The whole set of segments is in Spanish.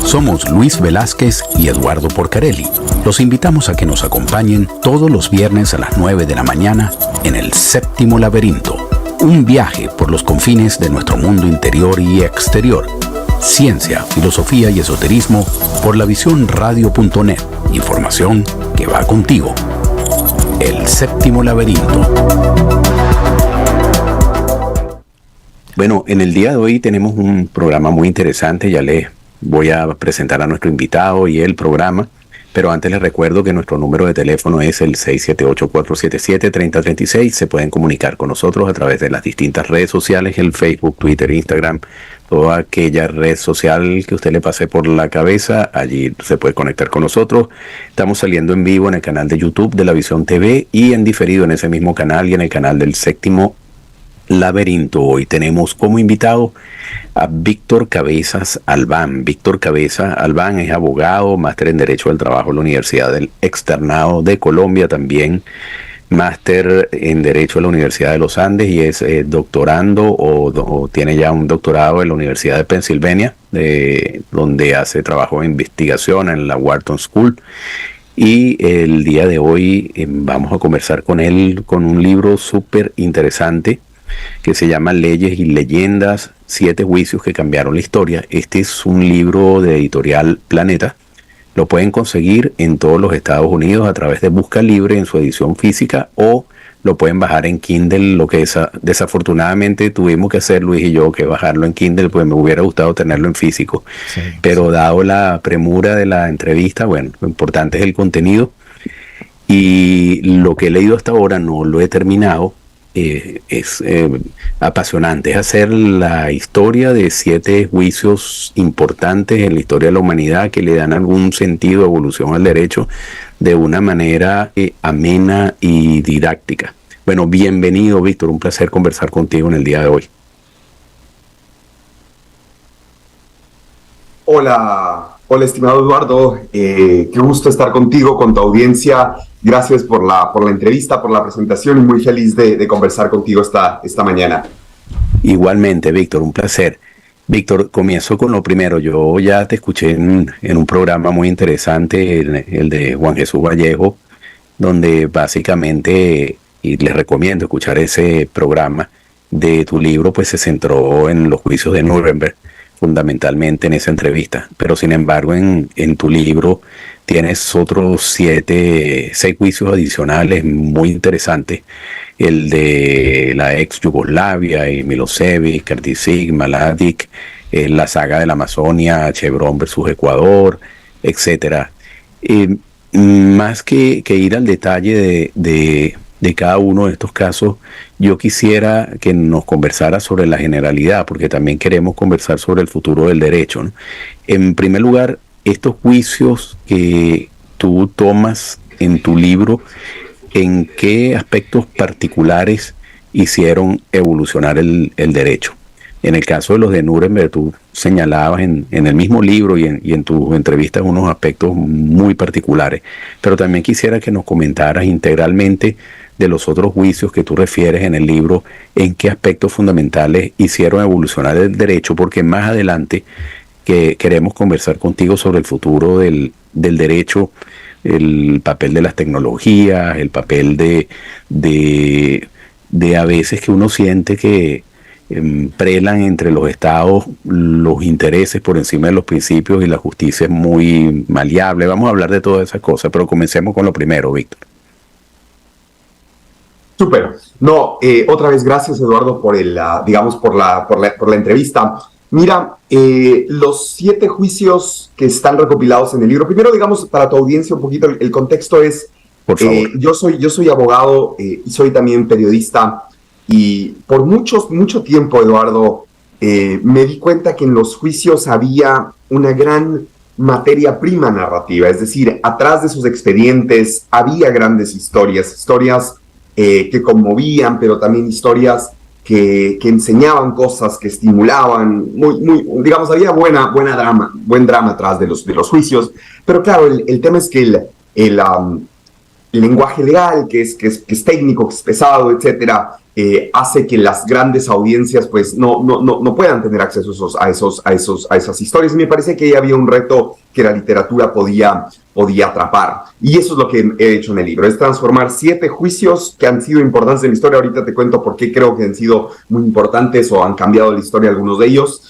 Somos Luis Velázquez y Eduardo Porcarelli. Los invitamos a que nos acompañen todos los viernes a las 9 de la mañana en El Séptimo Laberinto. Un viaje por los confines de nuestro mundo interior y exterior. Ciencia, filosofía y esoterismo por la visión radio.net. Información que va contigo. El Séptimo Laberinto. Bueno, en el día de hoy tenemos un programa muy interesante. Ya les voy a presentar a nuestro invitado y el programa. Pero antes les recuerdo que nuestro número de teléfono es el 678-477-3036. Se pueden comunicar con nosotros a través de las distintas redes sociales, el Facebook, Twitter, Instagram, toda aquella red social que usted le pase por la cabeza, allí se puede conectar con nosotros. Estamos saliendo en vivo en el canal de YouTube de La Visión TV y en diferido en ese mismo canal y en el canal del Séptimo Laberinto. Hoy tenemos como invitado a Víctor Cabezas Albán. Víctor Cabezas Albán es abogado, máster en Derecho del Trabajo en la Universidad del Externado de Colombia, también máster en Derecho en la Universidad de los Andes y es doctorando o tiene ya un doctorado en la Universidad de Pensilvania, donde hace trabajo de investigación en la Wharton School. Y el día de hoy vamos a conversar con él con un libro súper interesante que se llama Leyes y Leyendas, 7 juicios que cambiaron la historia. Este es un libro de editorial Planeta. Lo pueden conseguir en todos los Estados Unidos a través de Busca Libre en su edición física o lo pueden bajar en Kindle, lo que desafortunadamente tuvimos que hacer Luis y yo, que bajarlo en Kindle, pues me hubiera gustado tenerlo en físico. Sí, pero dado la premura de la entrevista, bueno, lo importante es el contenido y lo que he leído hasta ahora no lo he terminado. Es apasionante, es hacer la historia de 7 juicios importantes en la historia de la humanidad que le dan algún sentido, evolución al derecho de una manera amena y didáctica. Bueno, bienvenido Víctor, un placer conversar contigo en el día de hoy. Hola estimado Eduardo, qué gusto estar contigo, con tu audiencia. Gracias por la entrevista, por la presentación y muy feliz de conversar contigo esta mañana. Igualmente, Víctor, un placer. Víctor, comienzo con lo primero. Yo ya te escuché en un programa muy interesante, el de Juan Jesús Vallejo, donde básicamente, y les recomiendo escuchar ese programa de tu libro, pues se centró en los juicios de Nuremberg, fundamentalmente en esa entrevista, pero sin embargo en tu libro tienes otros 6 juicios adicionales muy interesantes, el de la ex Yugoslavia y Milosevic, Kardicic, Mladic, la saga de la Amazonia, Chevron versus Ecuador, etcétera. Más que ir al detalle de cada uno de estos casos, yo quisiera que nos conversara sobre la generalidad, porque también queremos conversar sobre el futuro del derecho, ¿no? En primer lugar, estos juicios que tú tomas en tu libro, ¿en qué aspectos particulares hicieron evolucionar el derecho? En el caso de los de Nuremberg, tú señalabas en el mismo libro y en tus entrevistas unos aspectos muy particulares, pero también quisiera que nos comentaras integralmente de los otros juicios que tú refieres en el libro, en qué aspectos fundamentales hicieron evolucionar el derecho, porque más adelante que queremos conversar contigo sobre el futuro del derecho, el papel de las tecnologías, el papel de a veces que uno siente que prelan entre los estados los intereses por encima de los principios y la justicia es muy maleable. Vamos a hablar de todas esas cosas, pero comencemos con lo primero, Víctor. Súper. No, otra vez gracias, Eduardo, por la entrevista. Mira, los 7 juicios que están recopilados en el libro. Primero, digamos, para tu audiencia un poquito, el contexto es, por favor. Yo soy abogado y soy también periodista y por mucho tiempo, Eduardo, me di cuenta que en los juicios había una gran materia prima narrativa, es decir, atrás de sus expedientes había grandes historias que conmovían, pero también historias que enseñaban cosas, que estimulaban, digamos, había buen drama atrás de los juicios. Pero claro, el tema es que lenguaje legal, que es técnico, que es pesado, etcétera, hace que las grandes audiencias pues no puedan tener acceso a esas historias. Y me parece que ahí había un reto que la literatura podía atrapar. Y eso es lo que he hecho en el libro, es transformar 7 juicios que han sido importantes en la historia. Ahorita te cuento por qué creo que han sido muy importantes o han cambiado la historia algunos de ellos.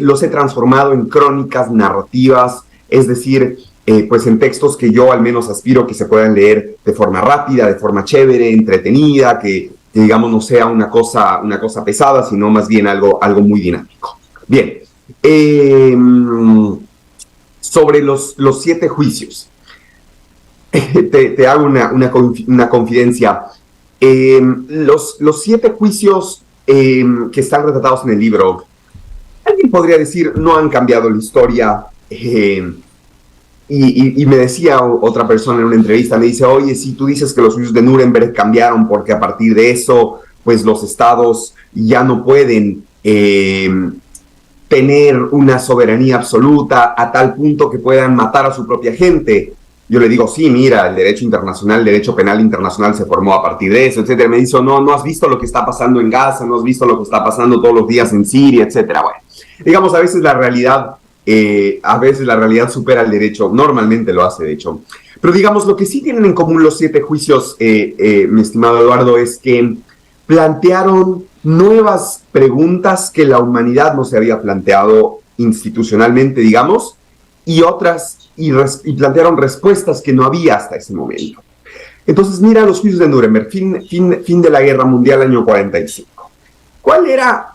Los he transformado en crónicas narrativas, es decir, pues en textos que yo al menos aspiro que se puedan leer de forma rápida, de forma chévere, entretenida, que digamos no sea una cosa pesada, sino más bien algo muy dinámico. Bien, sobre los 7 juicios, te hago una confidencia. Los 7 juicios que están retratados en el libro, alguien podría decir, no han cambiado la historia. Y me decía otra persona en una entrevista, me dice, oye, si tú dices que los juicios de Nuremberg cambiaron porque a partir de eso, pues los estados ya no pueden tener una soberanía absoluta a tal punto que puedan matar a su propia gente. Yo le digo, sí, mira, el derecho internacional, el derecho penal internacional se formó a partir de eso, etcétera. Me dice, no has visto lo que está pasando en Gaza, no has visto lo que está pasando todos los días en Siria, etcétera. Bueno, digamos, a veces la realidad supera el derecho, normalmente lo hace, de hecho. Pero digamos, lo que sí tienen en común los 7 juicios, mi estimado Eduardo, es que plantearon nuevas preguntas que la humanidad no se había planteado institucionalmente, digamos, y plantearon respuestas que no había hasta ese momento. Entonces, mira los juicios de Nuremberg, fin de la Guerra Mundial, año 45. ¿Cuál era,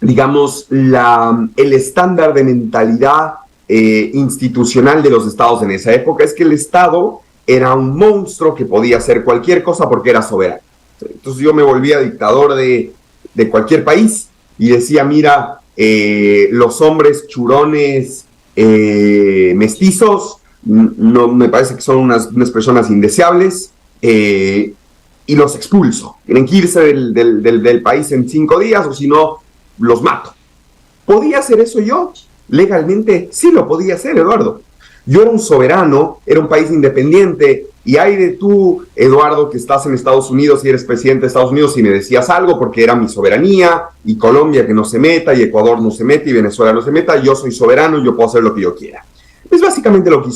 digamos, el estándar de mentalidad institucional de los estados en esa época? Es que el Estado era un monstruo que podía hacer cualquier cosa porque era soberano. Entonces yo me volvía dictador de cualquier país y decía, mira, los hombres churones mestizos, no me parece que son unas personas indeseables, y los expulso. Tienen que irse del país en 5 días o si no, los mato. ¿Podía hacer eso yo? Legalmente sí lo podía hacer, Eduardo. Yo era un soberano, era un país independiente, y hay de tú, Eduardo, que estás en Estados Unidos y eres presidente de Estados Unidos y me decías algo porque era mi soberanía, y Colombia que no se meta, y Ecuador no se mete, y Venezuela no se meta, yo soy soberano, yo puedo hacer lo que yo quiera. Es básicamente lo que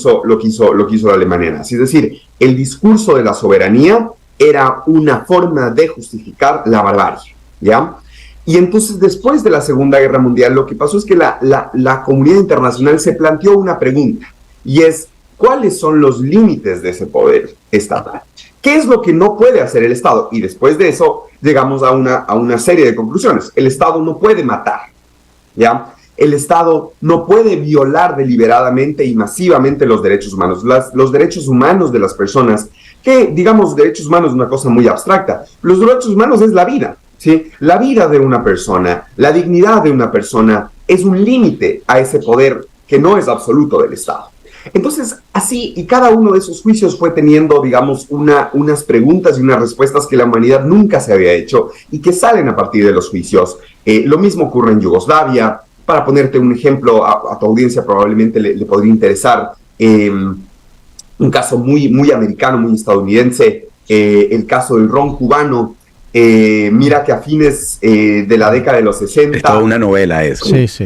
hizo la Alemania nazi. Es decir, el discurso de la soberanía era una forma de justificar la barbarie, ¿ya? Y entonces, después de la Segunda Guerra Mundial, lo que pasó es que la comunidad internacional se planteó una pregunta, y es, ¿cuáles son los límites de ese poder estatal? ¿Qué es lo que no puede hacer el Estado? Y después de eso, llegamos a una serie de conclusiones. El Estado no puede matar, ¿ya? El Estado no puede violar deliberadamente y masivamente los derechos humanos. Los derechos humanos de las personas, que, digamos, derechos humanos es una cosa muy abstracta. Los derechos humanos es la vida, ¿sí? La vida de una persona, la dignidad de una persona es un límite a ese poder que no es absoluto del Estado. Entonces, así, y cada uno de esos juicios fue teniendo, digamos, unas preguntas y unas respuestas que la humanidad nunca se había hecho y que salen a partir de los juicios. Lo mismo ocurre en Yugoslavia. Para ponerte un ejemplo, a tu audiencia probablemente le podría interesar, un caso muy americano, muy estadounidense, el caso del ron cubano. Mira que a fines de la década de los 60... Es toda una novela eso. Sí.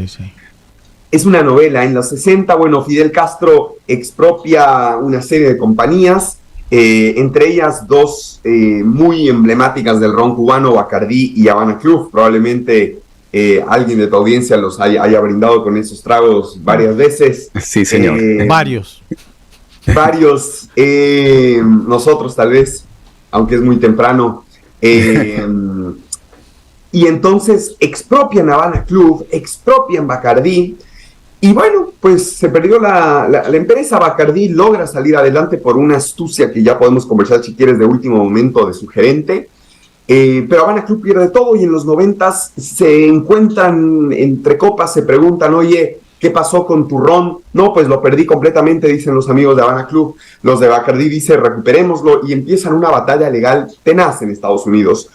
Es una novela. En los 60, bueno, Fidel Castro expropia una serie de compañías, entre ellas 2 muy emblemáticas del ron cubano, Bacardí y Habana Club. Probablemente alguien de tu audiencia los haya brindado con esos tragos varias veces. Sí, señor. Varios. Nosotros tal vez, aunque es muy temprano. Y entonces expropian Habana Club, expropian Bacardí. Y bueno, pues se perdió la empresa. Bacardí logra salir adelante por una astucia que ya podemos conversar si quieres de último momento de su gerente. Pero Habana Club pierde todo y en los 90s se encuentran entre copas, se preguntan, oye, ¿qué pasó con tu ron? No, pues lo perdí completamente, dicen los amigos de Habana Club. Los de Bacardí dicen, recuperémoslo, y empiezan una batalla legal tenaz en Estados Unidos.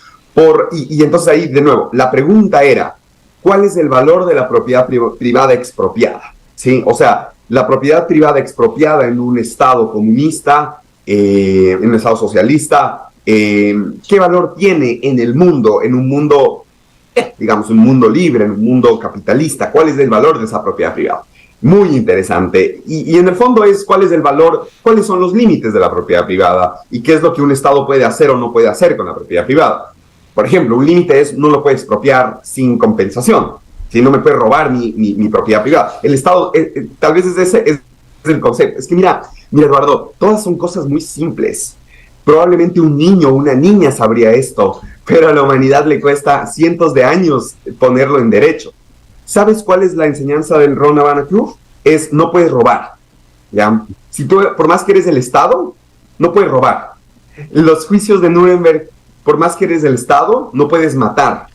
Y entonces ahí, de nuevo, la pregunta era, ¿cuál es el valor de la propiedad privada expropiada? ¿Sí? O sea, la propiedad privada expropiada en un Estado comunista en un Estado socialista, ¿qué valor tiene en el mundo, en un mundo, digamos, un mundo libre, en un mundo capitalista? ¿Cuál es el valor de esa propiedad privada? Muy interesante. Y en el fondo es cuál es el valor, cuáles son los límites de la propiedad privada y qué es lo que un Estado puede hacer o no puede hacer con la propiedad privada. Por ejemplo, un límite es no lo puedes expropiar sin compensación. Si no me puedes robar mi propiedad privada. El Estado, tal vez ese es el concepto. Es que mira, Eduardo, todas son cosas muy simples. Probablemente un niño o una niña sabría esto, pero a la humanidad le cuesta cientos de años ponerlo en derecho. ¿Sabes cuál es la enseñanza del Ron Havana Club? Es no puedes robar, ¿ya? Si tú, por más que eres el Estado, no puedes robar. Los juicios de Nuremberg, por más que eres el Estado, no puedes matar.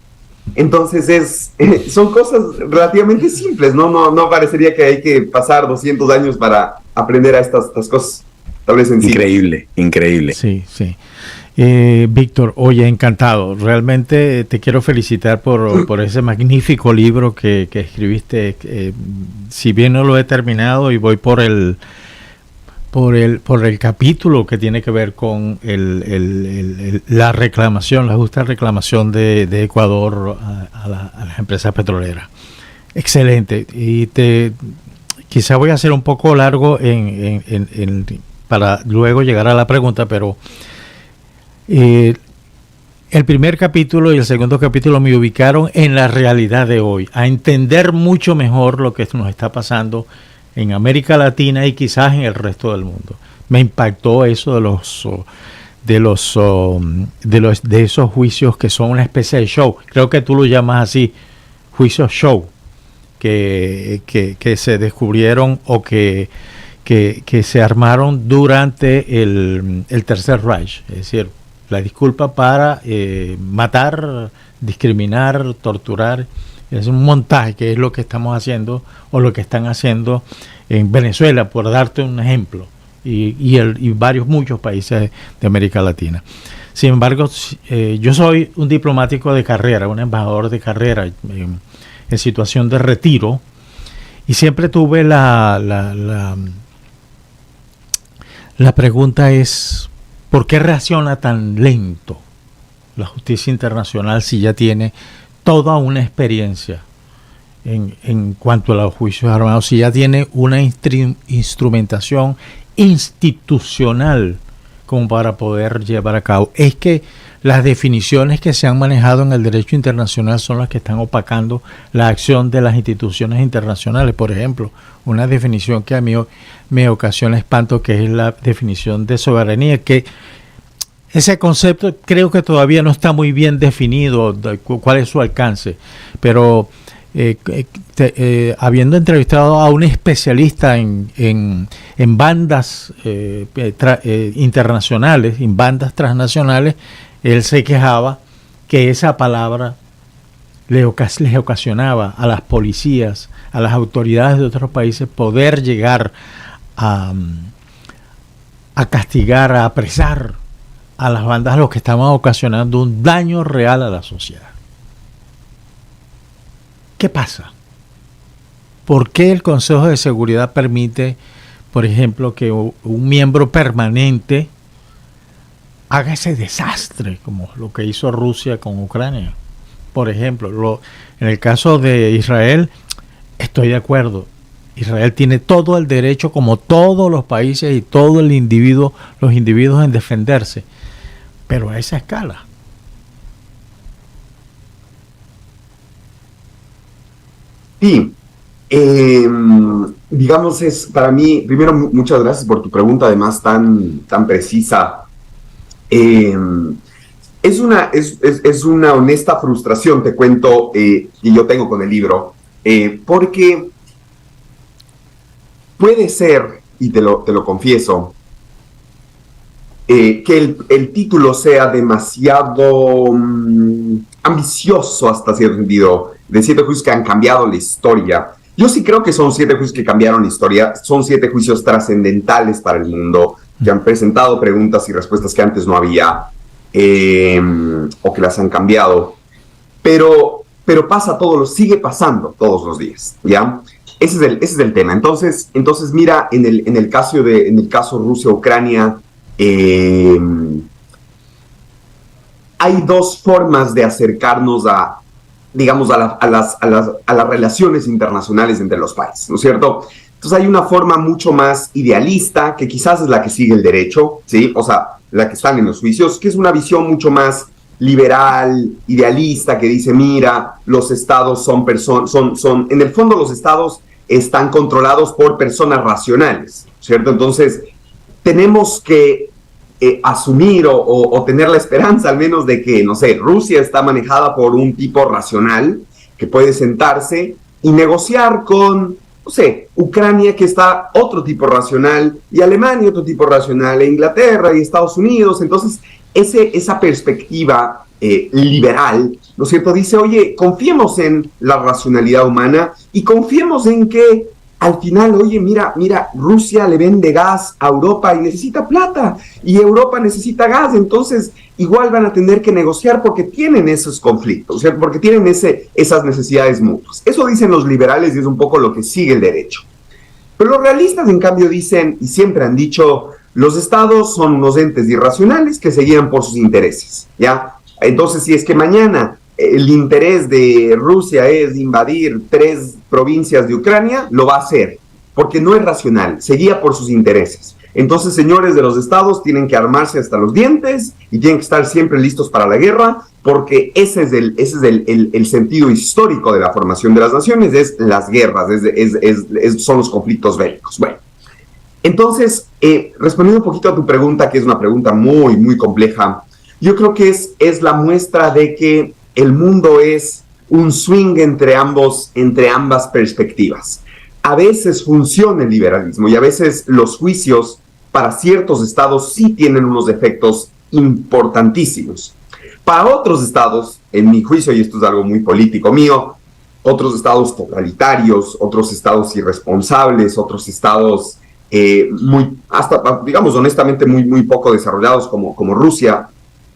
Entonces son cosas relativamente simples, no parecería que hay que pasar 200 años para aprender a estas cosas, tal vez sencillas. Increíble. Sí. Víctor, oye, encantado. Realmente te quiero felicitar por ese magnífico libro que escribiste. Si bien no lo he terminado y voy por el capítulo que tiene que ver con la reclamación, la justa reclamación de Ecuador a las empresas petroleras. Excelente. Y quizá voy a hacer un poco largo para luego llegar a la pregunta, pero el primer capítulo y el segundo capítulo me ubicaron en la realidad de hoy, a entender mucho mejor lo que nos está pasando en América Latina y quizás en el resto del mundo. Me impactó eso de esos juicios que son una especie de show. Creo que tú lo llamas así, juicios show, que se descubrieron o que se armaron durante el Tercer Reich. Es decir, la disculpa para matar, discriminar, torturar. Es un montaje, que es lo que estamos haciendo o lo que están haciendo en Venezuela, por darte un ejemplo, y muchos países de América Latina. Sin embargo, yo soy un diplomático de carrera, un embajador de carrera en situación de retiro, y siempre tuve la pregunta es, ¿por qué reacciona tan lento la justicia internacional si ya tiene toda una experiencia en cuanto a los juicios armados, si ya tiene una instrumentación institucional como para poder llevar a cabo? Es que las definiciones que se han manejado en el derecho internacional son las que están opacando la acción de las instituciones internacionales. Por ejemplo, una definición que a mí me ocasiona espanto, que es la definición de soberanía, que ese concepto creo que todavía no está muy bien definido, cuál es su alcance, pero habiendo entrevistado a un especialista en bandas internacionales, en bandas transnacionales, él se quejaba que esa palabra les ocasionaba a las policías, a las autoridades de otros países, poder llegar a castigar, a apresar a las bandas, los que estaban ocasionando un daño real a la sociedad. ¿Qué pasa? ¿Por qué el Consejo de Seguridad permite, por ejemplo, que un miembro permanente haga ese desastre como lo que hizo Rusia con Ucrania? Por ejemplo, en el caso de Israel, estoy de acuerdo. Israel tiene todo el derecho, como todos los países y todos los individuos en defenderse, pero a esa escala. Sí, digamos, es para mí, primero, muchas gracias por tu pregunta, además tan precisa. Es una honesta frustración, te cuento, que yo tengo con el libro, porque puede ser, y te lo confieso, que el título sea demasiado ambicioso hasta cierto sentido, de 7 juicios que han cambiado la historia. Yo sí creo que son 7 juicios que cambiaron la historia, son 7 juicios trascendentales para el mundo, que han presentado preguntas y respuestas que antes no había, o que las han cambiado, pero sigue pasando todos los días, ¿ya? Ese es el tema. Entonces mira, en el caso Rusia-Ucrania, eh, hay dos formas de acercarnos a, digamos, a las relaciones internacionales entre los países, ¿no es cierto? Entonces hay una forma mucho más idealista, que quizás es la que sigue el derecho, ¿sí? O sea, la que están en los juicios, que es una visión mucho más liberal, idealista, que dice, mira, los estados son, en el fondo los estados están controlados por personas racionales, ¿cierto? Entonces, tenemos que asumir o tener la esperanza al menos de que, no sé, Rusia está manejada por un tipo racional que puede sentarse y negociar con, no sé, Ucrania, que está otro tipo racional, y Alemania otro tipo racional, e Inglaterra y Estados Unidos. Entonces, esa perspectiva liberal, ¿no es cierto? Dice, oye, confiemos en la racionalidad humana y confiemos en que al final, oye, mira, Rusia le vende gas a Europa y necesita plata, y Europa necesita gas, entonces igual van a tener que negociar porque tienen esos conflictos, o sea, porque tienen esas necesidades mutuas. Eso dicen los liberales y es un poco lo que sigue el derecho. Pero los realistas, en cambio, dicen, y siempre han dicho, los estados son unos entes irracionales que se guían por sus intereses, ¿ya? Entonces, si es que mañana el interés de Rusia es invadir 3 provincias de Ucrania, lo va a hacer, porque no es racional, se guía por sus intereses. Entonces, señores de los estados tienen que armarse hasta los dientes y tienen que estar siempre listos para la guerra, porque ese es el sentido histórico de la formación de las naciones, es las guerras, son los conflictos bélicos. Bueno, entonces, respondiendo un poquito a tu pregunta, que es una pregunta muy, muy compleja, yo creo que es la muestra de que el mundo es un swing entre ambas perspectivas. A veces funciona el liberalismo y a veces los juicios para ciertos estados sí tienen unos efectos importantísimos. Para otros estados, en mi juicio, y esto es algo muy político mío, otros estados totalitarios, otros estados irresponsables, otros estados hasta, digamos, honestamente muy poco desarrollados como Rusia,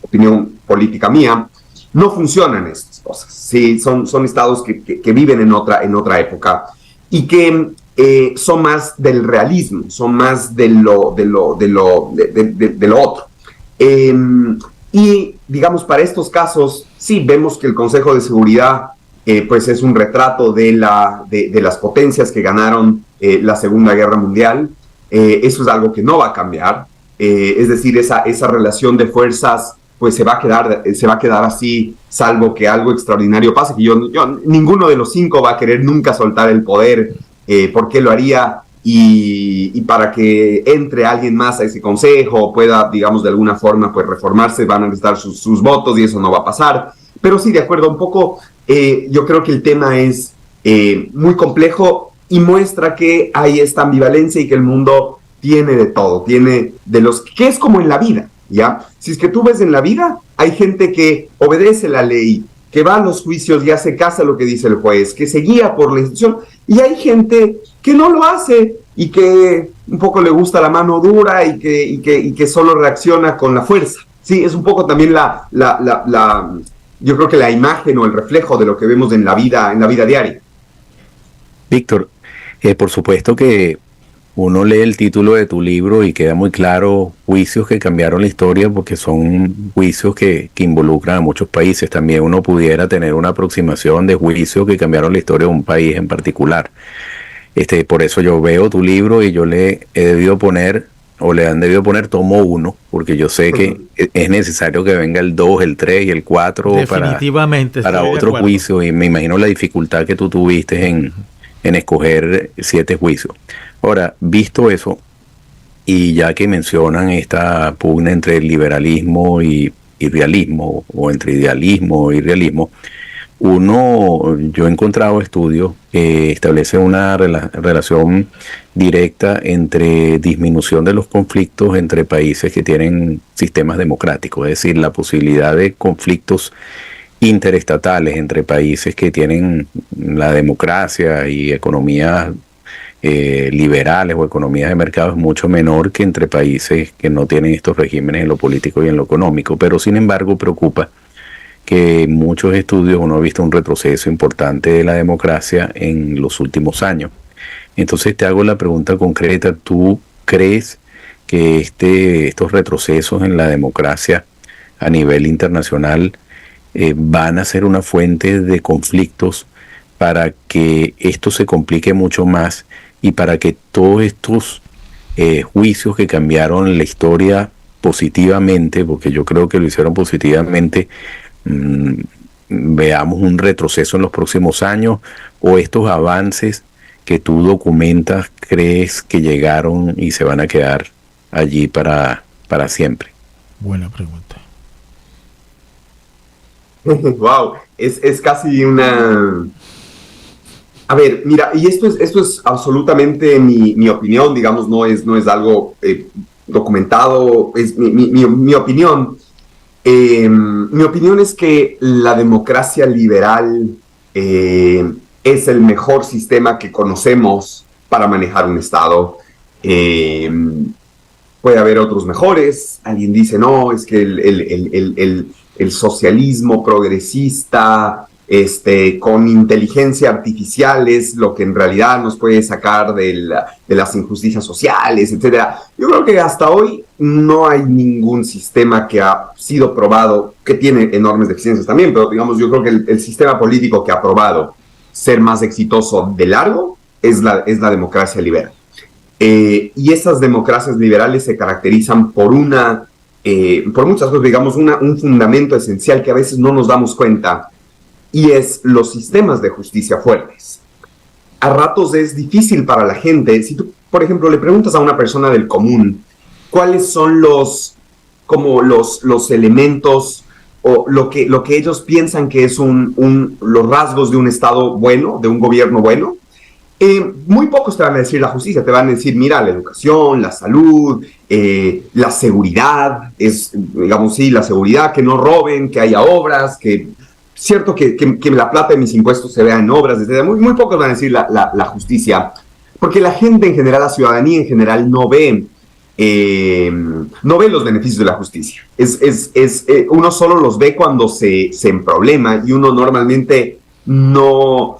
opinión política mía, no funcionan estas cosas. Sí, son estados que viven en otra época y que son más del realismo, son más de lo otro. Y digamos, para estos casos, sí vemos que el Consejo de Seguridad pues es un retrato de las potencias que ganaron la Segunda Guerra Mundial. Eso es algo que no va a cambiar. Es decir, esa relación de fuerzas pues se va a quedar así, salvo que algo extraordinario pase, que ninguno de los 5 va a querer nunca soltar el poder. ¿Por qué lo haría? Y para que entre alguien más a ese consejo, pueda, digamos, de alguna forma, pues reformarse, van a necesitar sus votos y eso no va a pasar. Pero sí, de acuerdo, un poco, yo creo que el tema es muy complejo y muestra que hay esta ambivalencia y que el mundo tiene de todo, tiene de los que es como en la vida, ¿ya? Si es que tú ves en la vida, hay gente que obedece la ley, que va a los juicios y hace caso a lo que dice el juez, que se guía por la institución, y hay gente que no lo hace y que un poco le gusta la mano dura y que solo reacciona con la fuerza. Sí, es un poco también yo creo que la imagen o el reflejo de lo que vemos en la vida diaria. Víctor, por supuesto que uno lee el título de tu libro y queda muy claro juicios que cambiaron la historia, porque son juicios que involucran a muchos países. También uno pudiera tener una aproximación de juicios que cambiaron la historia de un país en particular. Por eso yo veo tu libro y yo le he debido poner, o le han debido poner tomo 1, porque yo sé que es necesario que venga el 2, el 3 y el 4 definitivamente para otro juicio, y me imagino la dificultad que tú tuviste en escoger 7 juicios. Ahora, visto eso, y ya que mencionan esta pugna entre liberalismo y realismo, o entre idealismo y realismo, yo he encontrado estudios que establecen una relación directa entre disminución de los conflictos entre países que tienen sistemas democráticos, es decir, la posibilidad de conflictos interestatales entre países que tienen la democracia y economías liberales o economías de mercado es mucho menor que entre países que no tienen estos regímenes en lo político y en lo económico, pero sin embargo preocupa que en muchos estudios uno ha visto un retroceso importante de la democracia en los últimos años. Entonces te hago la pregunta concreta: ¿tú crees que estos retrocesos en la democracia a nivel internacional van a ser una fuente de conflictos para que esto se complique mucho más y para que todos estos juicios que cambiaron la historia positivamente, porque yo creo que lo hicieron positivamente, veamos un retroceso en los próximos años, o estos avances que tú documentas crees que llegaron y se van a quedar allí para siempre. Buena pregunta. Wow, es casi una... A ver, mira, y esto es absolutamente mi opinión, digamos, no es algo documentado, es mi opinión. Mi opinión es que la democracia liberal es el mejor sistema que conocemos para manejar un Estado. Puede haber otros mejores. Alguien dice, no, es que el socialismo progresista con inteligencia artificial es lo que en realidad nos puede sacar de las injusticias sociales, etc. Yo creo que hasta hoy no hay ningún sistema que ha sido probado, que tiene enormes deficiencias también, pero digamos, yo creo que el sistema político que ha probado ser más exitoso de largo es la democracia liberal. Y esas democracias liberales se caracterizan por muchas cosas, digamos, un fundamento esencial que a veces no nos damos cuenta, y es los sistemas de justicia fuertes. A ratos es difícil para la gente. Si tú, por ejemplo, le preguntas a una persona del común cuáles son los elementos o lo que ellos piensan que es los rasgos de un Estado bueno, de un gobierno bueno, muy pocos te van a decir la justicia. Te van a decir, mira, la educación, la salud, la seguridad, digamos, sí, la seguridad, que no roben, que haya obras, cierto que la plata de mis impuestos se vea en obras, etc. Muy pocos van a decir la justicia, porque la gente en general, la ciudadanía en general, no ve los beneficios de la justicia. Uno solo los ve cuando se emproblema, y uno normalmente no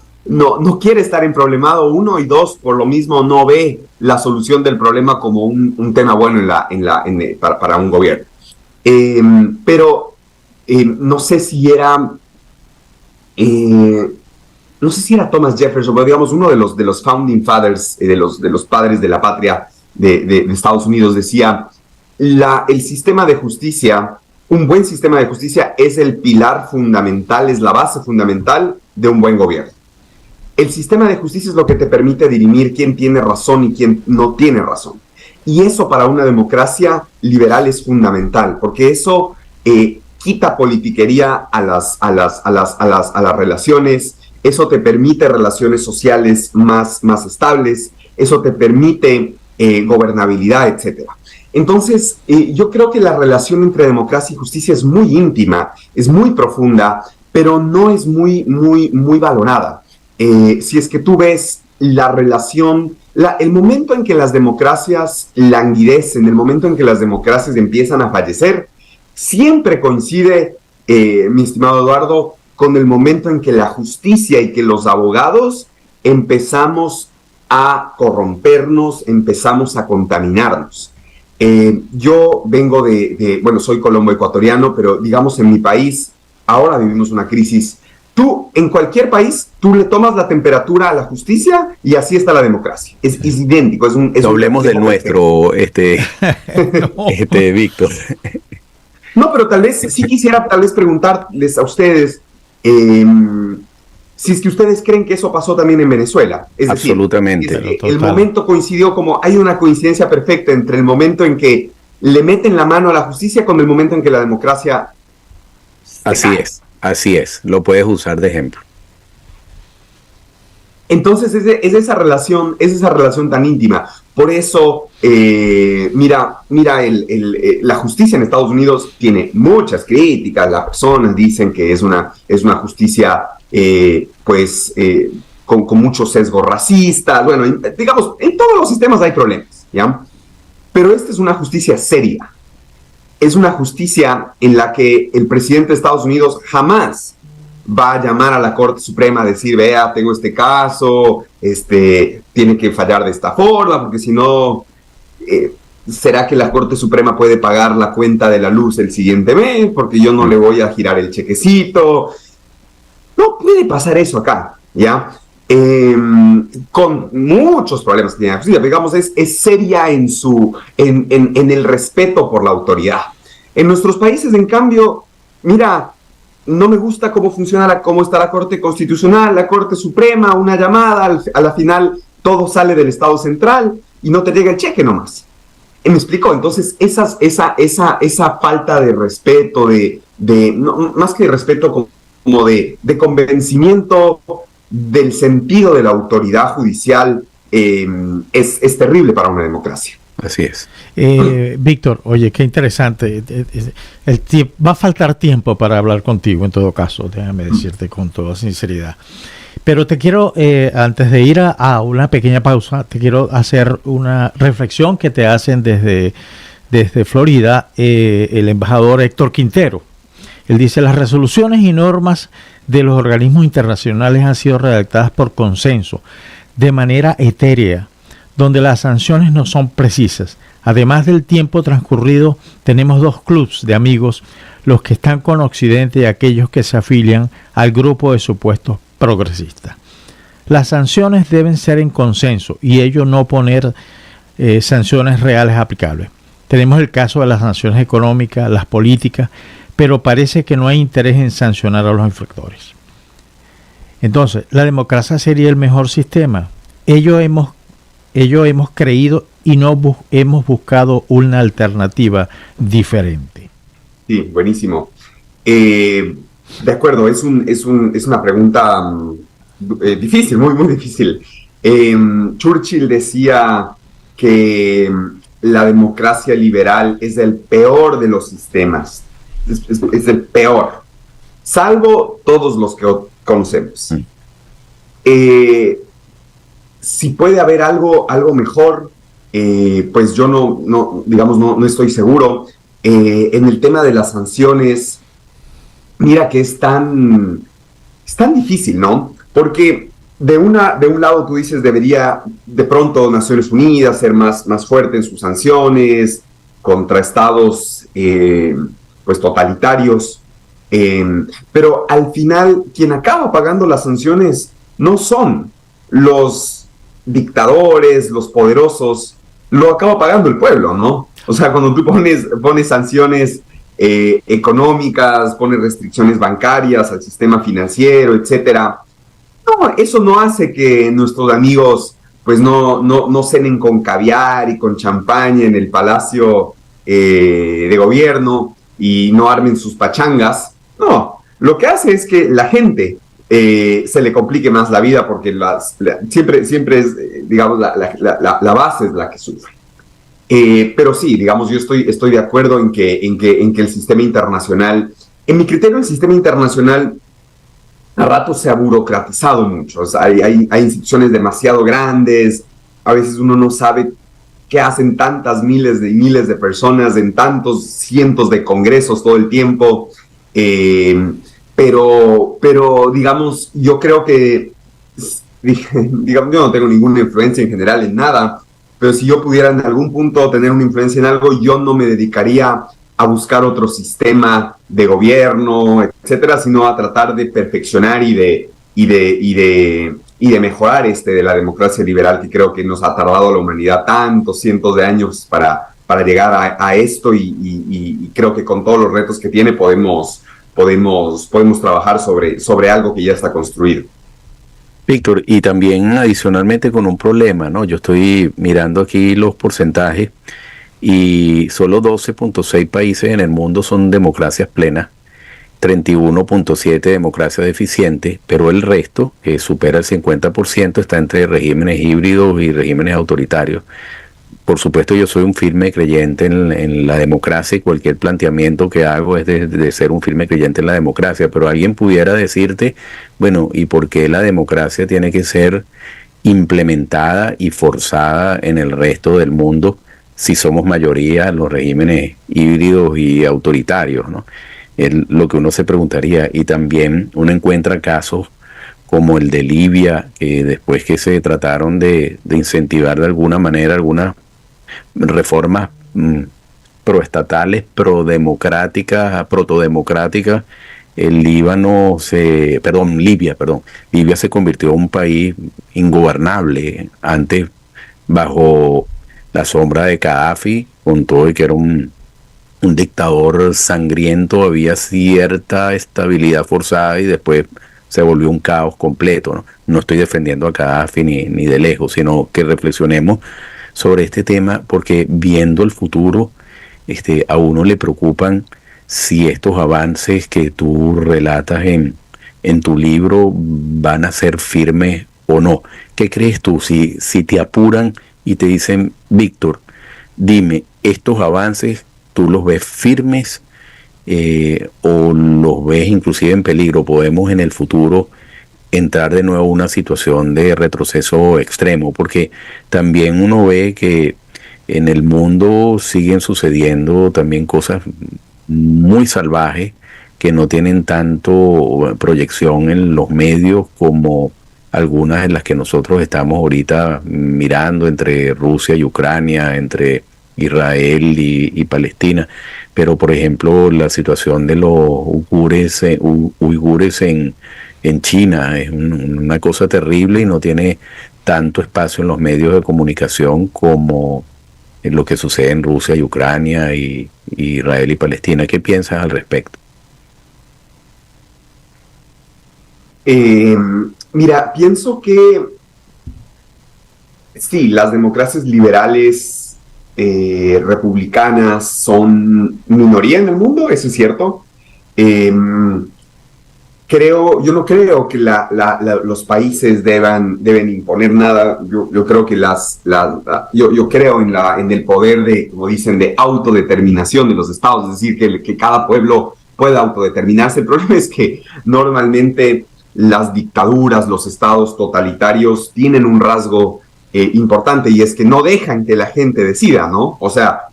quiere estar emproblemado, uno, y dos, por lo mismo no ve la solución del problema como un tema bueno para un gobierno. Pero no sé si era Thomas Jefferson, pero digamos uno de los founding fathers, de los padres de la patria de Estados Unidos, decía, el sistema de justicia, un buen sistema de justicia es el pilar fundamental, es la base fundamental de un buen gobierno. El sistema de justicia es lo que te permite dirimir quién tiene razón y quién no tiene razón. Y eso para una democracia liberal es fundamental, porque eso quita politiquería a las relaciones, eso te permite relaciones sociales más estables, eso te permite gobernabilidad, etc. Entonces, yo creo que la relación entre democracia y justicia es muy íntima, es muy profunda, pero no es muy valorada. Si es que tú ves la relación, el momento en que las democracias languidecen, el momento en que las democracias empiezan a fallecer, siempre coincide, mi estimado Eduardo, con el momento en que la justicia y que los abogados empezamos a corrompernos, empezamos a contaminarnos. Yo vengo soy colombo-ecuatoriano, pero digamos en mi país, ahora vivimos una crisis. En cualquier país, tú le tomas la temperatura a la justicia y así está la democracia. Es idéntico. No hablemos del nuestro, Víctor. No, pero tal vez sí quisiera preguntarles a ustedes si es que ustedes creen que eso pasó también en Venezuela. Absolutamente. El momento coincidió, hay una coincidencia perfecta entre el momento en que le meten la mano a la justicia con el momento en que la democracia Así es, lo puedes usar de ejemplo. Entonces es esa relación tan íntima. Por eso, mira, la justicia en Estados Unidos tiene muchas críticas. Las personas dicen que es una justicia, con mucho sesgo racista. Bueno, digamos, en todos los sistemas hay problemas, ¿ya? Pero esta es una justicia seria. Es una justicia en la que el presidente de Estados Unidos jamás va a llamar a la Corte Suprema a decir, vea, tengo este caso, tiene que fallar de esta forma, porque si no... ¿será que la Corte Suprema puede pagar la cuenta de la luz el siguiente mes? Porque yo no le voy a girar el chequecito. No puede pasar eso acá, ¿ya? Con muchos problemas que tiene la justicia, digamos, es seria en el respeto por la autoridad. En nuestros países, en cambio, mira, no me gusta cómo funciona, cómo está la Corte Constitucional, la Corte Suprema, una llamada, a la final todo sale del Estado Central y no te llega el cheque nomás. ¿Me explico? Entonces, esa falta de respeto, no, más que de respeto, como de convencimiento del sentido de la autoridad judicial, es terrible para una democracia. Así es. Víctor, oye, qué interesante. Va a faltar tiempo para hablar contigo, en todo caso, déjame decirte con toda sinceridad. Pero te quiero, antes de ir a una pequeña pausa, te quiero hacer una reflexión que te hacen desde Florida el embajador Héctor Quintero. Él dice: las resoluciones y normas de los organismos internacionales han sido redactadas por consenso, de manera etérea, donde las sanciones no son precisas. Además del tiempo transcurrido, tenemos dos clubs de amigos, los que están con Occidente y aquellos que se afilian al grupo de supuestos progresistas. Las sanciones deben ser en consenso y ello no poner sanciones reales aplicables. Tenemos el caso de las sanciones económicas, las políticas, pero parece que no hay interés en sancionar a los infractores. Entonces, ¿la democracia sería el mejor sistema? Ello hemos creído y no hemos buscado una alternativa diferente. Sí, buenísimo. De acuerdo, es una pregunta difícil, muy, muy difícil. Churchill decía que la democracia liberal es el peor de los sistemas. Es el peor, salvo todos los que conocemos. Si puede haber algo mejor, pues yo no estoy seguro. En el tema de las sanciones, mira que es tan difícil, ¿no? Porque de un lado tú dices, debería de pronto Naciones Unidas ser más fuerte en sus sanciones contra estados pues totalitarios, pero al final quien acaba pagando las sanciones no son los dictadores, los poderosos, lo acaba pagando el pueblo, ¿no? O sea, cuando tú pones sanciones económicas, pones restricciones bancarias al sistema financiero, etcétera, no, eso no hace que nuestros amigos pues no cenen con caviar y con champaña en el palacio de gobierno y no armen sus pachangas. No, lo que hace es que la gente se le complique más la vida, porque siempre es, digamos, la base es la que sufre. Pero sí, digamos, yo estoy de acuerdo en que el sistema internacional, en mi criterio, el sistema internacional a ratos se ha burocratizado mucho. O sea, hay instituciones demasiado grandes, a veces uno no sabe qué hacen tantas miles de personas en tantos cientos de congresos todo el tiempo. Pero digamos, yo creo que, digamos, yo no tengo ninguna influencia en general en nada, pero si yo pudiera en algún punto tener una influencia en algo, yo no me dedicaría a buscar otro sistema de gobierno, etcétera, sino a tratar de perfeccionar y de mejorar de la democracia liberal, que creo que nos ha tardado a la humanidad tantos cientos de años para llegar a esto, y creo que con todos los retos que tiene podemos trabajar sobre algo que ya está construido. Víctor, y también adicionalmente con un problema, ¿no? Yo estoy mirando aquí los porcentajes y solo 12.6 países en el mundo son democracias plenas, 31.7 democracias deficientes, pero el resto, que supera el 50%, está entre regímenes híbridos y regímenes autoritarios. Por supuesto, yo soy un firme creyente en la democracia, y cualquier planteamiento que hago es de ser un firme creyente en la democracia, pero alguien pudiera decirte, bueno, ¿y por qué la democracia tiene que ser implementada y forzada en el resto del mundo si somos mayoría en los regímenes híbridos y autoritarios, ¿no? Lo que uno se preguntaría. Y también uno encuentra casos como el de Libia, que después que se trataron de incentivar de alguna manera algunas reformas proestatales, protodemocráticas. Libia se convirtió en un país ingobernable antes bajo la sombra de Gaddafi, con todo y que era un dictador sangriento, había cierta estabilidad forzada y después se volvió un caos completo, ¿no? No estoy defendiendo a Gaddafi ni de lejos, sino que reflexionemos sobre este tema, porque viendo el futuro, a uno le preocupan si estos avances que tú relatas en tu libro van a ser firmes o no. ¿Qué crees tú? Si te apuran y te dicen, Víctor, dime, estos avances, ¿tú los ves firmes o los ves inclusive en peligro? ¿Podemos en el futuro entrar de nuevo a una situación de retroceso extremo? Porque también uno ve que en el mundo siguen sucediendo también cosas muy salvajes que no tienen tanto proyección en los medios como algunas en las que nosotros estamos ahorita mirando, entre Rusia y Ucrania, entre Israel y Palestina. Pero por ejemplo la situación de los uigures en China es una cosa terrible y no tiene tanto espacio en los medios de comunicación como en lo que sucede en Rusia y Ucrania y Israel y Palestina. ¿Qué piensas al respecto? Mira, pienso que sí, las democracias liberales republicanas son minoría en el mundo, eso es cierto. Yo no creo que los países deban imponer nada. Yo creo que yo creo en el poder de, como dicen, de autodeterminación de los estados, es decir, que cada pueblo pueda autodeterminarse. El problema es que normalmente las dictaduras, los estados totalitarios tienen un rasgo importante, y es que no dejan que la gente decida, ¿no? O sea,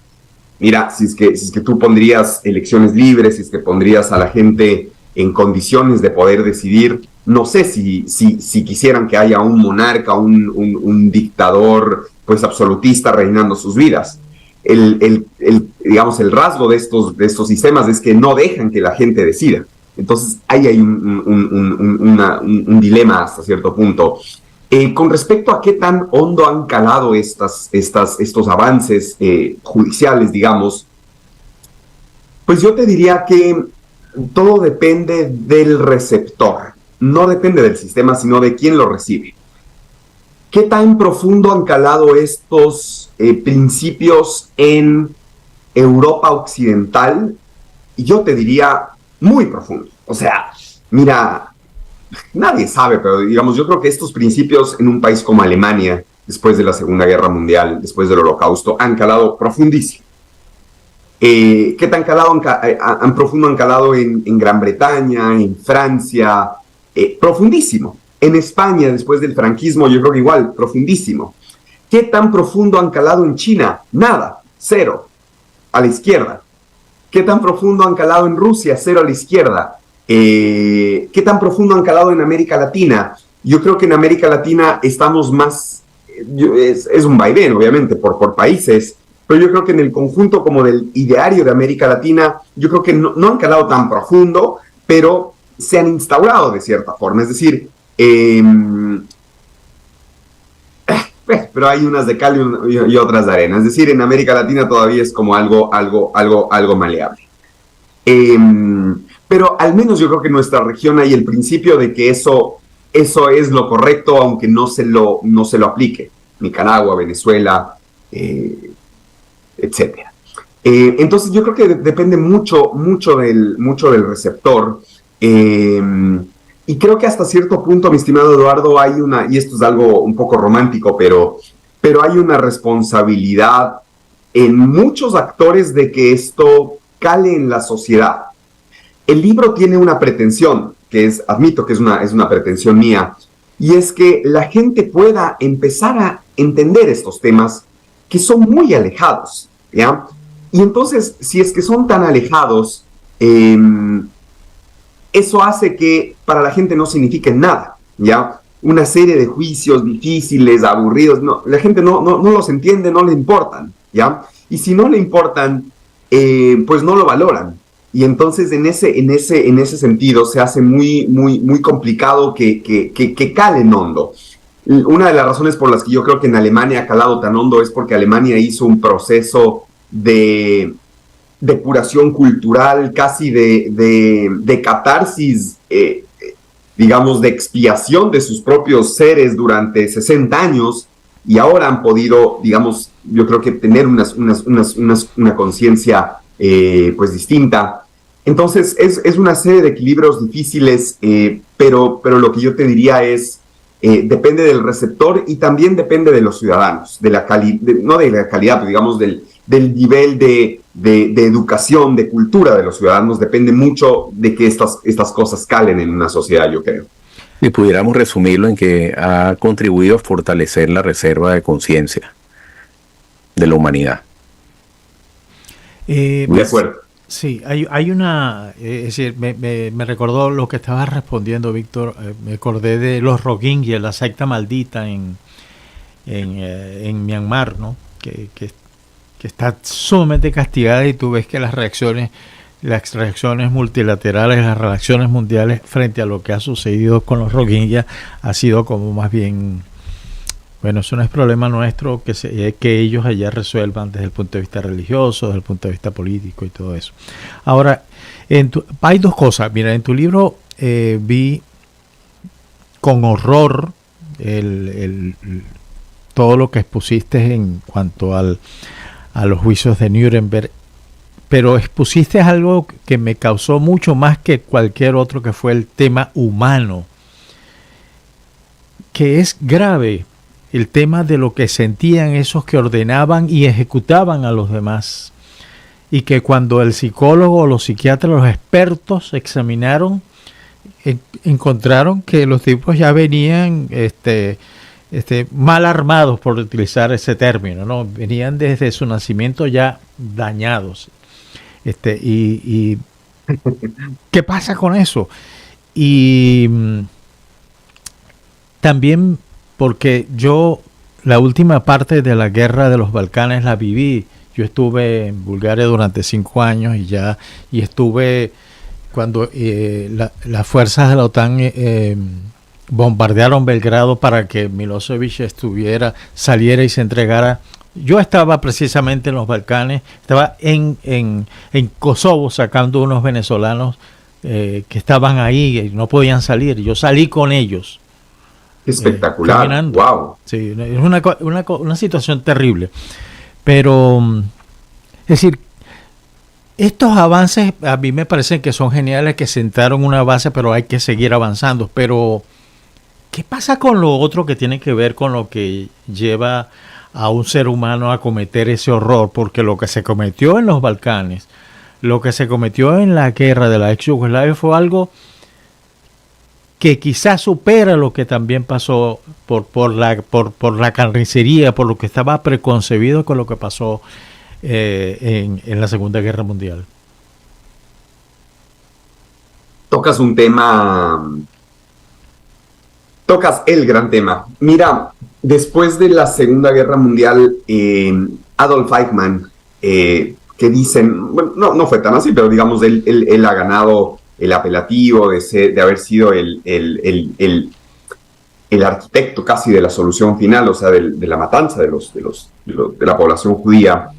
mira, si es que tú pondrías elecciones libres, si es que pondrías a la gente en condiciones de poder decidir, no sé si quisieran que haya un monarca, un dictador pues absolutista reinando sus vidas. Digamos, el rasgo de estos sistemas es que no dejan que la gente decida. Entonces ahí hay un dilema hasta cierto punto. Con respecto a qué tan hondo han calado estos avances judiciales, digamos, pues yo te diría que todo depende del receptor, no depende del sistema, sino de quién lo recibe. ¿Qué tan profundo han calado estos principios en Europa Occidental? Yo te diría muy profundo. O sea, mira, nadie sabe, pero digamos, yo creo que estos principios en un país como Alemania, después de la Segunda Guerra Mundial, después del Holocausto, han calado profundísimo. ¿Qué tan profundo han calado en Gran Bretaña, en Francia? Profundísimo. En España, después del franquismo, yo creo que igual, profundísimo. ¿Qué tan profundo han calado en China? Nada, cero, a la izquierda. ¿Qué tan profundo han calado en Rusia? Cero a la izquierda. ¿Qué tan profundo han calado en América Latina? Yo creo que en América Latina estamos más, es un vaivén, obviamente, por países, pero yo creo que en el conjunto como del ideario de América Latina, yo creo que no han calado tan profundo, pero se han instaurado de cierta forma. Es decir, pero hay unas de cal y otras de arena. Es decir, en América Latina todavía es como algo maleable. Pero al menos yo creo que en nuestra región hay el principio de que eso es lo correcto, aunque no se lo aplique. Nicaragua, Venezuela, etcétera. Entonces yo creo que depende mucho del receptor. Y creo que hasta cierto punto, mi estimado Eduardo, y esto es algo un poco romántico, pero hay una responsabilidad en muchos actores de que esto cale en la sociedad. El libro tiene una pretensión, admito que es una pretensión mía, y es que la gente pueda empezar a entender estos temas que son muy alejados, ¿ya? Y entonces, si es que son tan alejados, eso hace que para la gente no signifique nada, ¿ya? Una serie de juicios difíciles, aburridos, no, la gente no los entiende, no le importan. ¿ya? Y si no le importan, pues no lo valoran. Y entonces en ese sentido se hace muy complicado que calen hondo. Una de las razones por las que yo creo que en Alemania ha calado tan hondo es porque Alemania hizo un proceso de curación cultural, casi de catarsis, digamos, de expiación de sus propios seres durante 60 años, y ahora han podido, digamos, yo creo que tener una conciencia pues distinta. Entonces es una serie de equilibrios difíciles, pero lo que yo te diría es, depende del receptor y también depende de los ciudadanos, no de la calidad, pero digamos del nivel de educación, de cultura de los ciudadanos. Depende mucho de que estas cosas calen en una sociedad, yo creo. Y pudiéramos resumirlo en que ha contribuido a fortalecer la reserva de conciencia de la humanidad. De acuerdo. Sí, hay una, es decir, me recordó lo que estabas respondiendo, Víctor. Me acordé de los Rohingya, la secta maldita en Myanmar, ¿no? Que está sumamente castigada, y tú ves que las reacciones multilaterales, las relaciones mundiales frente a lo que ha sucedido con los Rohingya ha sido como más bien, bueno, eso no es problema nuestro, que ellos allá resuelvan desde el punto de vista religioso, desde el punto de vista político y todo eso. Ahora, hay dos cosas. Mira, en tu libro vi con horror todo lo que expusiste en cuanto a los juicios de Nuremberg, pero expusiste algo que me causó mucho más que cualquier otro, que fue el tema humano, que es grave, el tema de lo que sentían esos que ordenaban y ejecutaban a los demás, y que cuando el psicólogo, los psiquiatras, los expertos examinaron, encontraron que los tipos ya venían mal armados, por utilizar ese término, ¿no? Venían desde su nacimiento ya dañados. Y ¿qué pasa con eso? Y también porque yo la última parte de la guerra de los Balcanes la viví. Yo estuve en Bulgaria durante 5 años y estuve cuando las fuerzas de la OTAN bombardearon Belgrado para que Milosevic saliera y se entregara. Yo estaba precisamente en los Balcanes, estaba en Kosovo sacando unos venezolanos que estaban ahí y no podían salir. Yo salí con ellos. Espectacular. Caminando. Wow. Sí, es una situación terrible. Pero, es decir, estos avances a mí me parecen que son geniales, que sentaron una base, pero hay que seguir avanzando. Pero, ¿qué pasa con lo otro que tiene que ver con lo que lleva a un ser humano a cometer ese horror? Porque lo que se cometió en los Balcanes, lo que se cometió en la guerra de la ex Yugoslavia fue algo que quizás supera lo que también pasó por la carnicería, por lo que estaba preconcebido con lo que pasó en la Segunda Guerra Mundial. Tocas el gran tema. Mira, después de la Segunda Guerra Mundial, Adolf Eichmann, que dicen, bueno, no fue tan así, pero digamos, él ha ganado el apelativo de haber sido el arquitecto casi de la solución final, o sea, de la matanza de la población judía.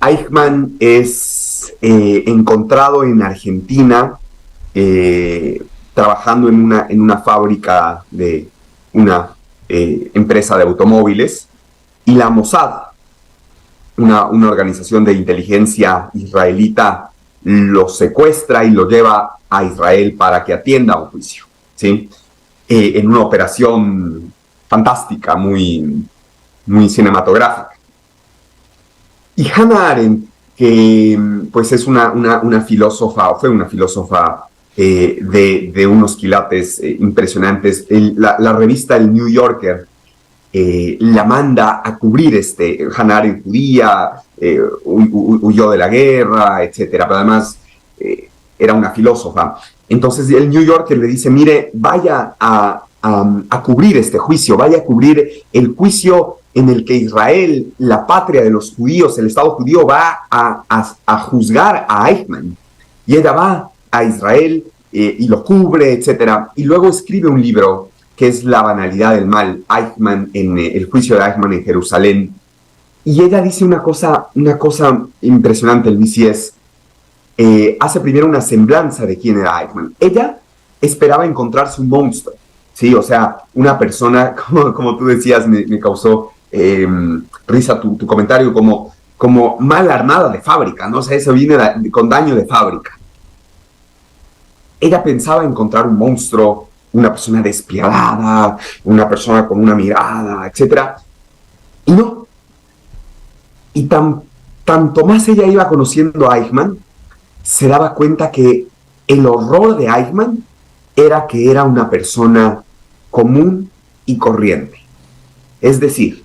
Eichmann es encontrado en Argentina trabajando en una fábrica de una empresa de automóviles, y la Mossad, una organización de inteligencia israelita, lo secuestra y lo lleva a Israel para que atienda un juicio, ¿sí? En una operación fantástica, muy cinematográfica. Y Hannah Arendt, que pues es una filósofa, o fue una filósofa de unos quilates impresionantes, la revista El New Yorker la manda a cubrir Hannah Arendt judía, huyó de la guerra, etcétera, pero además era una filósofa. Entonces el New Yorker le dice, mire, vaya a cubrir este juicio, vaya a cubrir el juicio en el que Israel, la patria de los judíos, el Estado judío, va a juzgar a Eichmann. Y ella va a Israel y lo cubre, etc. Y luego escribe un libro que es La banalidad del mal, Eichmann, el juicio de Eichmann en Jerusalén. Y ella dice una cosa impresionante, Luis, y es, hace primero una semblanza de quién era Eichmann. Ella esperaba encontrarse un monstruo, ¿sí? O sea, una persona, como tú decías, me causó risa tu comentario, como mal armada de fábrica, ¿no? O sea, eso viene con daño de fábrica. Ella pensaba encontrar un monstruo, una persona despiadada, una persona con una mirada, etc. Y no. Y tanto más ella iba conociendo a Eichmann, se daba cuenta que el horror de Eichmann era que era una persona común y corriente. Es decir,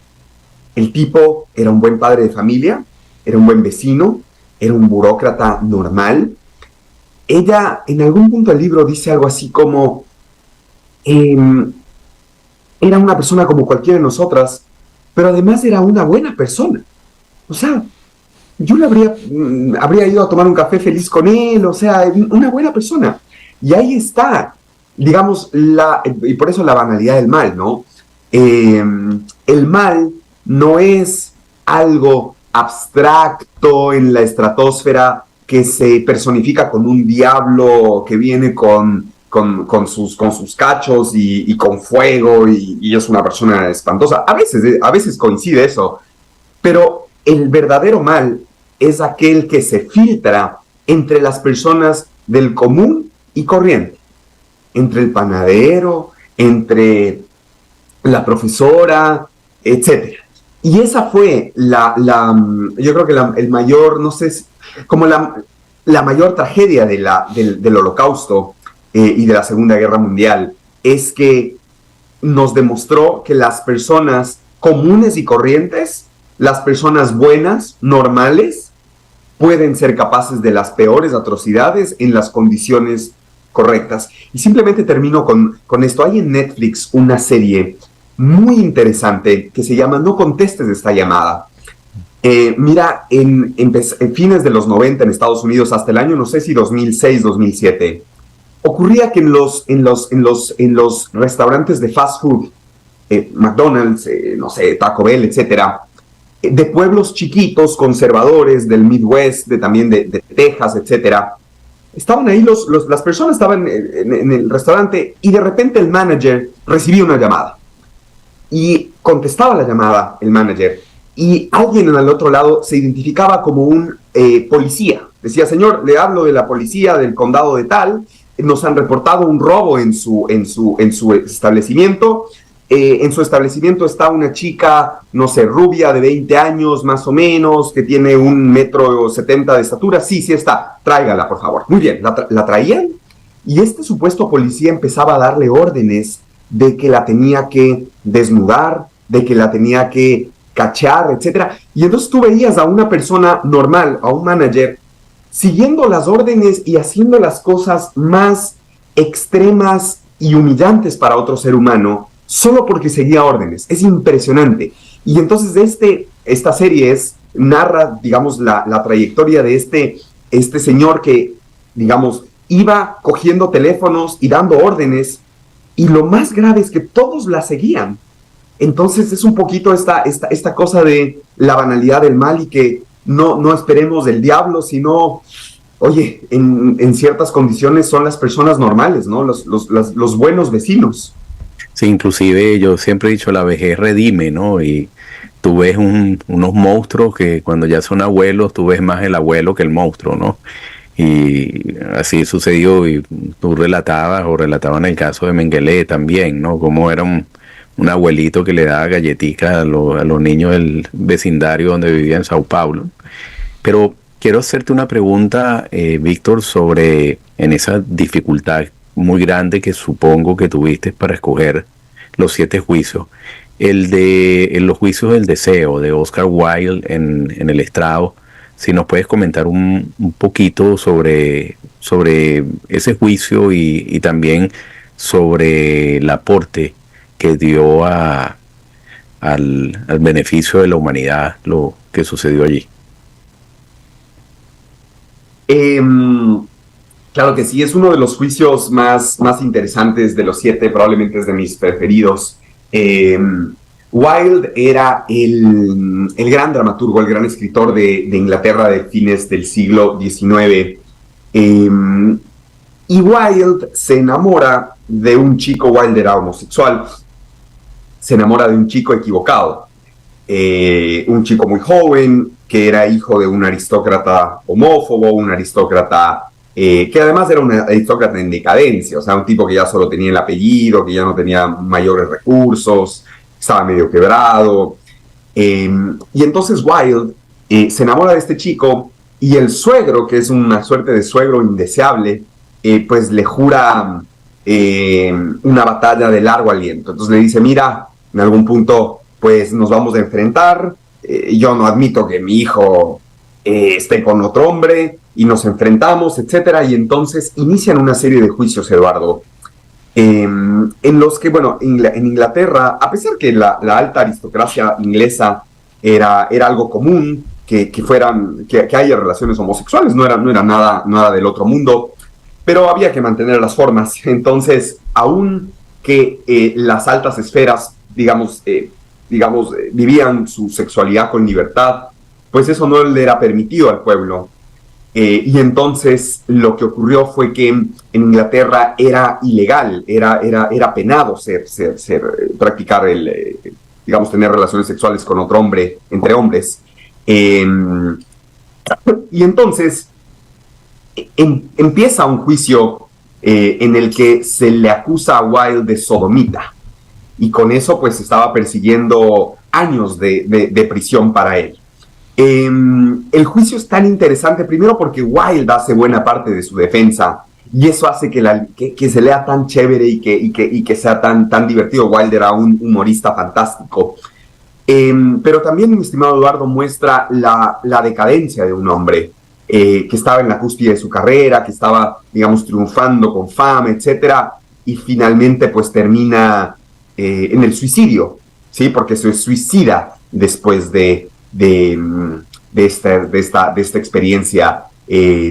el tipo era un buen padre de familia, era un buen vecino, era un burócrata normal. Ella, en algún punto del libro, dice algo así como, era una persona como cualquiera de nosotras, pero además era una buena persona. O sea, yo le habría ido a tomar un café feliz con él, o sea, una buena persona. Y ahí está, digamos, y por eso la banalidad del mal, ¿no? El mal no es algo abstracto en la estratosfera que se personifica con un diablo que viene con sus cachos y con fuego y es una persona espantosa. A veces coincide eso, pero el verdadero mal es aquel que se filtra entre las personas del común y corriente, entre el panadero, entre la profesora, etc. Y esa fue yo creo que el mayor, no sé, como la mayor tragedia del Holocausto y de la Segunda Guerra Mundial, es que nos demostró que las personas comunes y corrientes, las personas buenas, normales, pueden ser capaces de las peores atrocidades en las condiciones correctas. Y simplemente termino con esto. Hay en Netflix una serie muy interesante que se llama No contestes esta llamada. Mira, en fines de los 90 en Estados Unidos, hasta el año, no sé si 2006, 2007, ocurría que en los restaurantes de fast food, McDonald's, no sé, Taco Bell, etcétera, de pueblos chiquitos, conservadores, del Midwest, también de Texas, etcétera, estaban ahí, las personas estaban en el restaurante y de repente el manager recibía una llamada y contestaba la llamada el manager y alguien en el otro lado se identificaba como un policía. Decía, señor, le hablo de la policía del condado de tal, nos han reportado un robo en su establecimiento. En su establecimiento está una chica, no sé, rubia de 20 años más o menos, que tiene 1,70 m de estatura. Sí está, tráigala por favor. Muy bien, la traían y este supuesto policía empezaba a darle órdenes de que la tenía que desnudar, de que la tenía que cachar, etc. Y entonces tú veías a una persona normal, a un manager, siguiendo las órdenes y haciendo las cosas más extremas y humillantes para otro ser humano, solo porque seguía órdenes. Es impresionante. Y entonces esta serie narra, digamos, la trayectoria de este señor que, digamos, iba cogiendo teléfonos y dando órdenes, y lo más grave es que todos la seguían. Entonces es un poquito esta cosa de la banalidad del mal y que no esperemos del diablo, sino, oye, en ciertas condiciones son las personas normales, ¿no? Los buenos vecinos. Sí, inclusive yo siempre he dicho, la vejez redime, ¿no? Y tú ves unos monstruos que cuando ya son abuelos, tú ves más el abuelo que el monstruo, ¿no? Y así sucedió, y tú relataban el caso de Mengele también, ¿no? Como era un abuelito que le daba galletitas a los niños del vecindario donde vivía en Sao Paulo. Pero quiero hacerte una pregunta, Víctor, sobre en esa dificultad muy grande que supongo que tuviste para escoger los 7 juicios. En los juicios del deseo de Oscar Wilde en el estrado, si nos puedes comentar un poquito sobre ese juicio y también sobre el aporte que dio a al beneficio de la humanidad lo que sucedió allí. Claro que sí, es uno de los juicios más interesantes de los 7, probablemente es de mis preferidos. Wilde era el gran dramaturgo, el gran escritor de Inglaterra de fines del siglo XIX. Y Wilde se enamora de un chico. Wilde era homosexual, se enamora de un chico equivocado, un chico muy joven que era hijo de un aristócrata homófobo, un aristócrata que además era un aristócrata en decadencia, o sea, un tipo que ya solo tenía el apellido, que ya no tenía mayores recursos, estaba medio quebrado. Y entonces Wilde se enamora de este chico, y el suegro, que es una suerte de suegro indeseable, pues le jura una batalla de largo aliento. Entonces le dice: mira, en algún punto pues nos vamos a enfrentar, yo no admito que mi hijo esté con otro hombre, y nos enfrentamos, etcétera. Y entonces inician una serie de juicios, Eduardo, en los que, bueno, en Inglaterra, a pesar que la alta aristocracia inglesa era algo común, que haya relaciones homosexuales, no era nada del otro mundo, pero había que mantener las formas. Entonces, aun que las altas esferas, digamos, vivían su sexualidad con libertad, pues eso no le era permitido al pueblo. Y entonces lo que ocurrió fue que en Inglaterra era ilegal, era penado practicar tener relaciones sexuales con otro hombre, entre hombres. Y entonces empieza un juicio en el que se le acusa a Wilde de sodomita, y con eso pues estaba persiguiendo años de prisión para él. El juicio es tan interesante, primero porque Wilde hace buena parte de su defensa, y eso hace que se lea tan chévere y que sea tan divertido. Wilde era un humorista fantástico. Pero también, mi estimado Eduardo, muestra la decadencia de un hombre que estaba en la cúspide de su carrera, que estaba, digamos, triunfando con fama, etcétera, y finalmente pues termina en el suicidio, ¿sí? Porque se suicida después de esta experiencia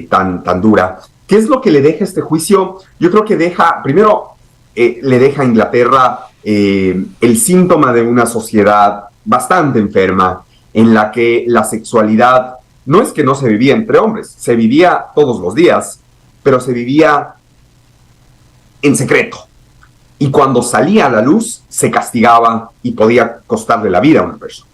tan dura. ¿Qué es lo que le deja este juicio? Yo creo que le deja a Inglaterra el síntoma de una sociedad bastante enferma, en la que la sexualidad no es que no se vivía entre hombres, se vivía todos los días, pero se vivía en secreto. Y cuando salía a la luz, se castigaba y podía costarle la vida a una persona.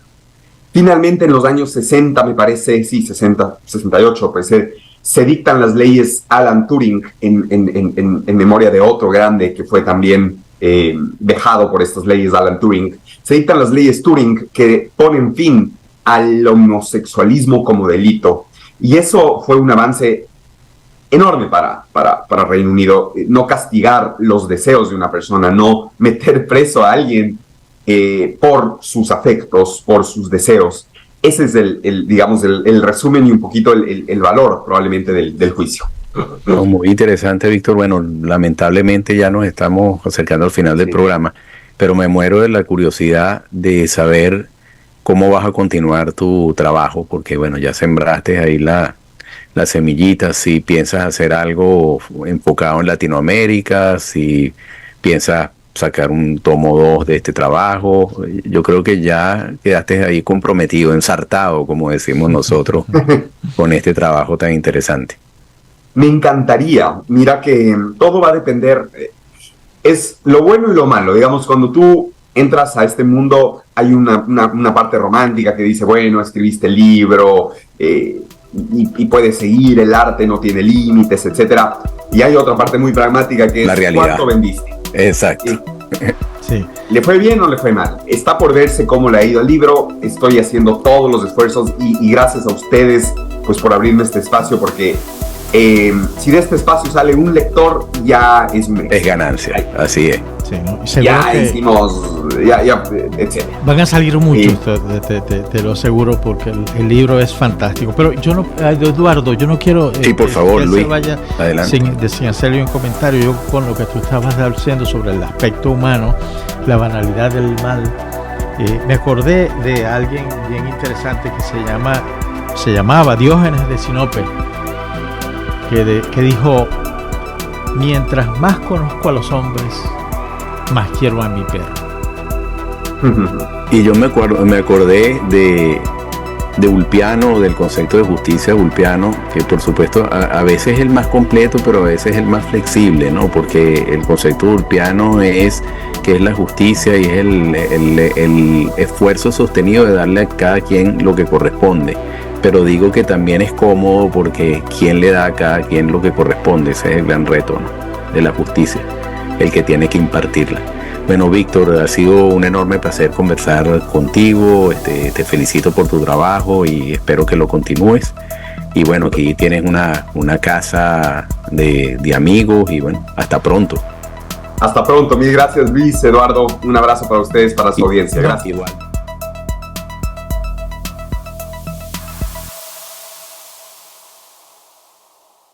Finalmente, en los años 60, me parece, sí, 68, pues se dictan las leyes Alan Turing en memoria de otro grande que fue también dejado por estas leyes Alan Turing. Se dictan las leyes Turing que ponen fin al homosexualismo como delito. Y eso fue un avance enorme para Reino Unido. No castigar los deseos de una persona, no meter preso a alguien por sus afectos, por sus deseos. Ese es el resumen y un poquito el valor probablemente del juicio. No, muy interesante, Víctor. Bueno, lamentablemente ya nos estamos acercando al final del programa, pero me muero de la curiosidad de saber cómo vas a continuar tu trabajo, porque bueno, ya sembraste ahí la semillita. Si piensas hacer algo enfocado en Latinoamérica, si piensas sacar un tomo 2 de este trabajo. Yo creo que ya quedaste ahí comprometido, ensartado, como decimos nosotros, con este trabajo tan interesante. Me encantaría. Mira que todo va a depender, es lo bueno y lo malo. Digamos, cuando tú entras a este mundo, hay una parte romántica que dice, bueno, escribiste el libro, y puedes seguir, el arte no tiene límites, etcétera. Y hay otra parte muy pragmática que la es realidad. ¿Cuánto vendiste? Exacto. Sí. ¿Le fue bien o le fue mal? Está por verse cómo le ha ido al libro. Estoy haciendo todos los esfuerzos y gracias a ustedes pues por abrirme este espacio, porque si de este espacio sale un lector, ya es un éxito. Es ganancia, así es. Sí, ¿no? Ya hicimos, etc. Van a salir muchos, te lo aseguro, porque el libro es fantástico. Pero yo no, Eduardo, yo no quiero sí, por favor, que Luis, se vaya adelante. sin hacerle un comentario. Yo con lo que tú estabas diciendo sobre el aspecto humano, la banalidad del mal, Me acordé de alguien bien interesante que se llamaba Diógenes de Sinope, que dijo: mientras más conozco a los hombres, más quiero a mi perro. Y yo me acordé de Ulpiano, del concepto de justicia de Ulpiano, que por supuesto a veces es el más completo, pero a veces es el más flexible, ¿no? Porque el concepto de Ulpiano es que es la justicia y es el esfuerzo sostenido de darle a cada quien lo que corresponde. Pero digo que también es cómodo porque ¿quién le da a cada quien lo que corresponde? Ese es el gran reto, ¿no?, de la justicia, el que tiene que impartirla. Bueno, Víctor, ha sido un enorme placer conversar contigo. Te felicito por tu trabajo y espero que lo continúes. Y bueno, aquí tienes una casa de amigos y bueno, hasta pronto. Hasta pronto. Mil gracias, Luis, Eduardo. Un abrazo para ustedes, para su audiencia. Gracias. Igual.